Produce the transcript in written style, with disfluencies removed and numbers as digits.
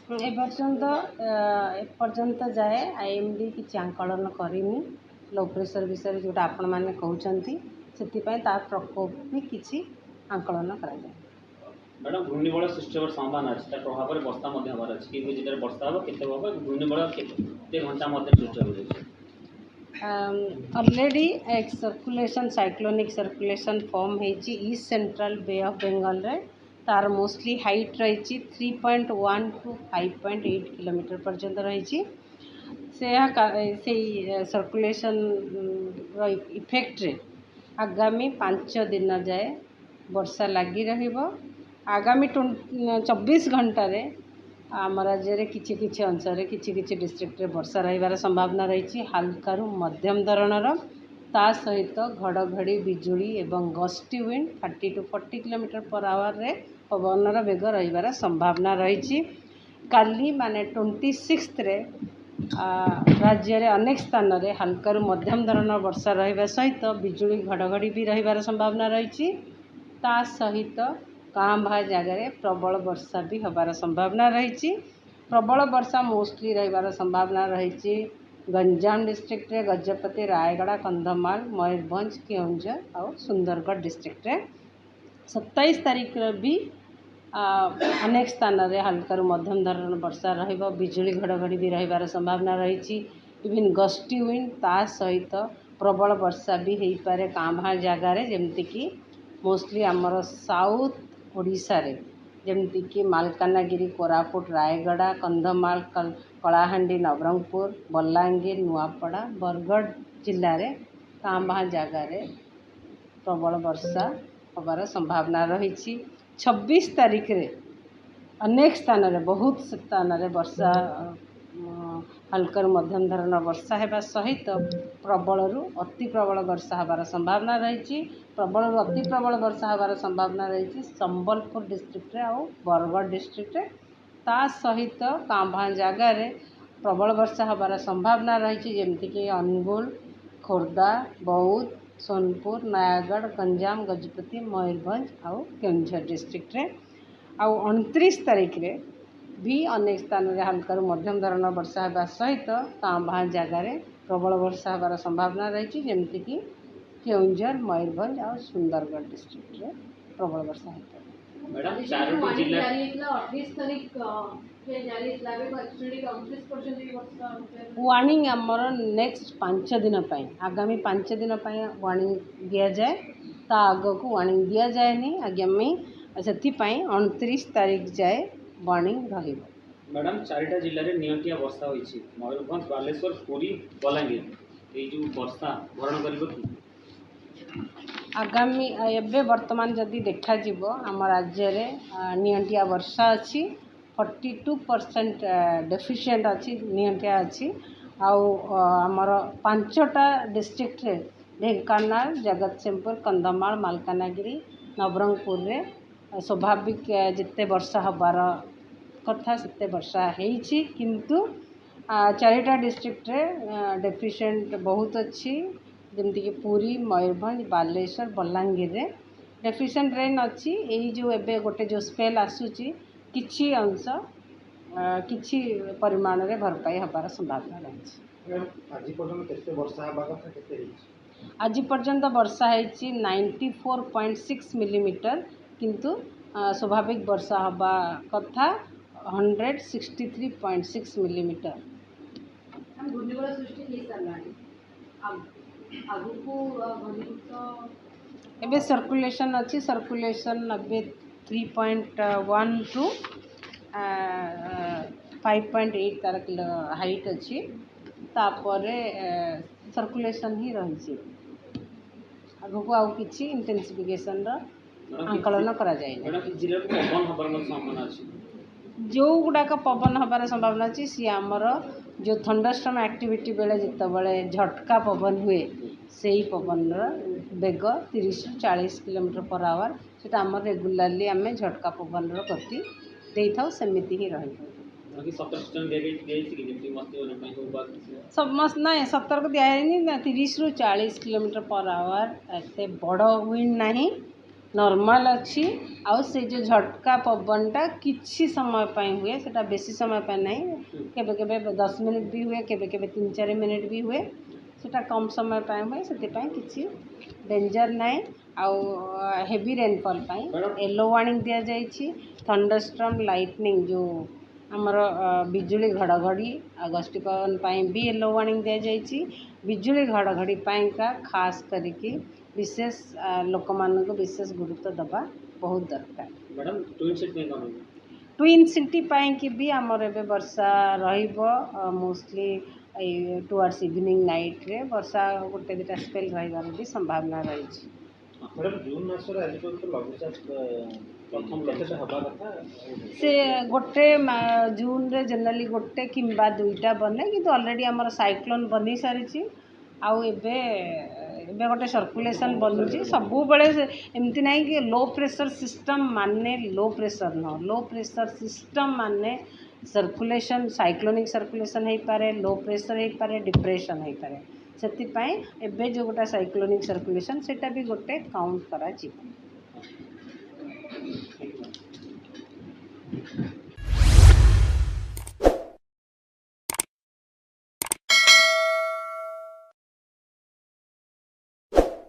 एपर्यंत जाए आईएमडी किसी आंकलन करनी लो प्रेशर विषय जोटा आपण मैंने कहते से प्रकोप भी किसी आंकलन करा जाए। मैडम घूर्णिबल सृष्टि होकर संभावना अच्छी प्रभाव में वर्षा हबार अच्छी कि जिले वर्षा हम के घूर्णिबल के घंटा सृष्टि हो ऑलरेडी एक सर्कुलेशन साइक्लोनिक सर्कुलेशन फॉर्म होती east central bay of Bengal रे तार मोस्टली हाइट रही 3.1 टू 5.8 किलोमीटर पर्यंत रही से सर्कुलेशन इफेक्ट रे आगामी 5 दिन जाए वर्षा लगी रहिबो। आगामी 24 घंटा रे आम राज्य किछि अंचल किछि डिस्ट्रिक्ट रे वर्षा रहिबार संभावना रही हल्का मध्यम धरणर ता सहित घड़घड़ी बिजुली एवं gusty wind 30 to 40 kilometre per hour रे पवनर बेग रहिबार संभावना रही। काली माने 26 रे राज्य रे अनेक स्थान रे हल्का मध्यम धरणर वर्षा रहिबा सहित बिजुली घड़घड़ी भी रहिबार संभावना रही ता सहित गाँ भा जगह प्रबल वर्षा भी हबार संभावना रही। प्रबल वर्षा मोस्टली रहिबार संभावना रही गंजाम डिस्ट्रिक्ट रे गजपति रायगड़ा कंधमाल मयूरभंज केउंझर और सुंदरगढ़ डिस्ट्रिक्ट रे 27 तारीख भी अनेक स्थान रे हल्का मध्यम धरण वर्षा रहिबो बिजुली घड़घड़ी भी रहिबार संभावना रही। इवन गस्टी विंड ता सहित प्रबल वर्षा भी हो पारे काँ जगार जमती कि मोस्टली आमर साउथ ओडिशा रे जमती कि मालकानगिरी कोरापुट रायगड़ा कंधमाल कलाहांडी नवरंगपुर बलांगीर नुआपड़ा बरगढ़ जिले में काँ जगार प्रबल वर्षा हबार संभावना रही। 26 तारीख रे अनेक स्थान रे बहुत स्थान रे वर्षा हल्का मध्यम धरण वर्षा होगा सहित प्रबल अति प्रबल वर्षा हबार संभावना रही। प्रबल अति प्रबल वर्षा हबार संभावना रही संबलपुर डिस्ट्रिक्ट रे और बरगढ़ डिस्ट्रिक्ट रे ता सहित काँ जगार प्रबल वर्षा हबार संभावना रही जमती कि अनुगुल खोर्धा बौद्ध सोनपुर नयागढ़ गंजाम गजपति मयूरभंज और केउंझर डिस्ट्रिक्ट रे आउ 29 तारीख रे भी अनेक स्थान रे हल्का मध्यम धरण वर्षा होगा सहित काँ जगार प्रबल वर्षा हबार संभावना रही जमती कि केउंझर मयूरभंज और सुंदरगढ़ डिस्ट्रिक्ट रे प्रबल वर्षा होता है। मैडम चारोटी जिला 28 तारीख वार्निंग आमर नेक्स्ट 5 दिन आगामी 5 दिन वार्निंग दि जाए ता आग को वार्निंग दि जाए आगामी से 29 तारीख जाए वार्निंग रही। मैडम चारिटा जिले में नियंत्रित वर्षा होती मयूरभंज बालेश्वर पुरी बलांगीर ये जो वर्षा भरण कर आगामी एबे वर्तमान जदि देखा जीवो आम राज्य रे नियंत्रित वर्षा अच्छी 42% डेफिशिएंट अच्छी नियंत्रित अच्छी आमर 5टा डिस्ट्रिक्ट रे ढेंकानाल जगतसिंहपुर कंधमाल मालकानगिरी नवरंगपुर रे स्वाभाविक जिते वर्षा हबार कथा सेते वर्षा होईछि किंतु 4टा डिस्ट्रिक्ट रे डेफिशिएंट बहुत अच्छी जमती कि पुरी मयूरभंज बालेश्वर बलांगीर रे डेफिशिएंट रेन अच्छी यही जो एबे गोटे जो स्पेल आसूची किछि अंश किछि परिमाण रे भरपाई हबार संभावना रही। आज पर्यंत वर्षा होईछि 94.6 मिलीमीटर किंतु स्वाभाविक वर्षा हबा कथा 163.6 मिलीमीटर। एबे सर्कुलेशन अच्छी सर्कुलेशन अबे 3.1 टू 5.8 तार हाइट अच्छी तापरे सर्कुलेशन ही रही आगु को आउ किछि इंटेंसिफिकेशन आंकलन करा जाए जो गुड़ाक पवन हबार संभावना अच्छी सी आमर जो थंडरस्टॉर्म एक्टिविटी बेले जिते बड़े झटका पवन हुए से ही पवन बेग 30 ରୁ 40 किलोमीटर पर आवर से आम रेगुलाली आम झटका पवन गति दे था सेमती ही रही समस्त ना सतर्क दिखाई 30 ରୁ 40 किलोमीटर पर आवर एत बड़ विंड ना नॉर्मल अच्छी आउ से जो झटका पवनटा किछि समय पाई हुए सेटा बेसी समय पाई नहीं केबे केबे 10 मिनिट भी हुए केबे केबे 3-4 मिनिट भी हुए सेटा कम समय पाई हुए से किछि डेंजर नहीं आउ हेवी रेनफॉल पाई येलो वार्निंग दिया जाइछि थंडरस्टॉर्म लाइटनिंग जो आमर बिजुली घड़घड़ी गष्टी पवन पाई भी येलो वार्निंग दिया जाइछि बिजुली घड़घड़ी पाई का खास करके विशेष लोक मान को विशेष गुरुत्व दबा बहुत दरकार मैडम ट्विन सिटी में कौन ट्विन सिटी पाई कि भी आमर एबे वर्षा रहिबो मोस्टली टुवर्ड्स इवनिंग नाइट रे वर्षा गोटे दुटा स्पेल रहिबार भी संभावना रही मैडम जून मासर आज पर्यंत लघुचाप प्रथम केतेटा हवा कथा से गोटे जून रे जनरली गोटे किंबा दुईटा बने किंतु ऑलरेडी आमर साइक्लोन बनी सारी आउ एबे एबे गोटे सर्कुलेशन बनुची सबु बेले एमती नहीं कि लो प्रेशर सिस्टम माने लो प्रेशर न लो प्रेशर सिस्टम माने सर्कुलेशन साइक्लोनिक सर्कुलेशन हो पारे लो प्रेशर हो पारे डिप्रेशन हो पारे से एबे जो गोटा साइक्लोनिक सर्कुलेशन सेटा भी गोटे काउंट करा